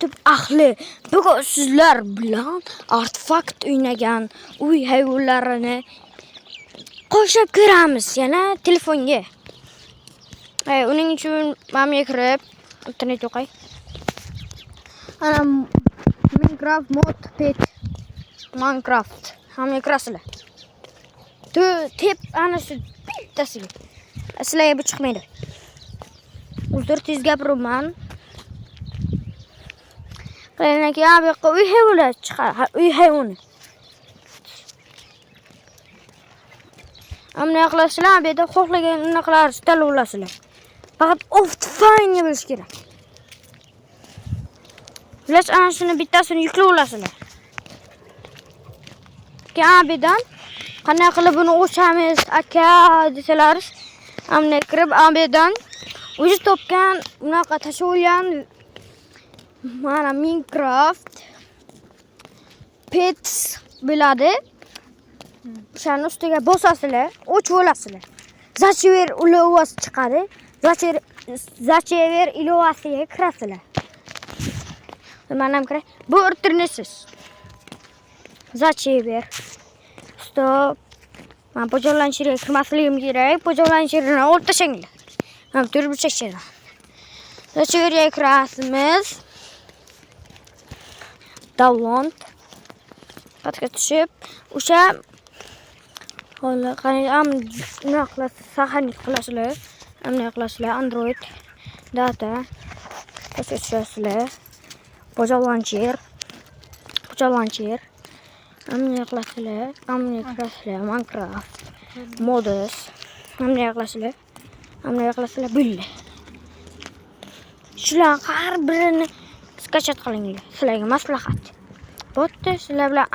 YouTube ahli, bugun sizlar bilan artefakt o'ynagan uy hayvonlarini qo'shib ko'ramiz yana telefonga. Uning uchun menga kirib internet o'qay. Ana Minecraft mod pet Minecraft. Hamma kirasizlar. Tep ana shu bittasiga. Sizlarga bu chiqmaydi. Uzr tez gapiraman. Qarangki, bu yoqqa uy hayvonlar chiqadi. Uy hayvoni. Ammo qilasizlar, bu yerda xohlagan unaqalar tanlab olasizlar. Faqat Optifine bilish kerak. Biz ana shuni bittasini yuklab olasizlar. Keyin qanday qilib buni o'chamiz aka desalar, ammo kirib ambedan o'zi topgan unaqa tashlagan mana Minecraft Pets biladi. O'shani ustiga bosasizlar, o'chib olasizlar. Zachever ilovasi chiqadi. Zachever ilovasiga kirasizlar. Mana ham kiray. Bu internetsiz. Zachever. Stop. Men pojalanishga kirmasligim kerak. Pojalanishni olib tashlayman. Ham turib chekishadi. Zacheverga kirasimiz. Download. Patka tushib, o'sha hola qani nima qilasiz? Saxanlik qilasizlar. Nima qilasizlar? Android data. Tushasizlar. Pojalanishir. Nima qilasizlar? Minecraft. Modus. Nima qilasizlar? Bulle. Shular har birini skachat qilinglar. Sizlarga maslahat. Bo'pti, sizlar bilan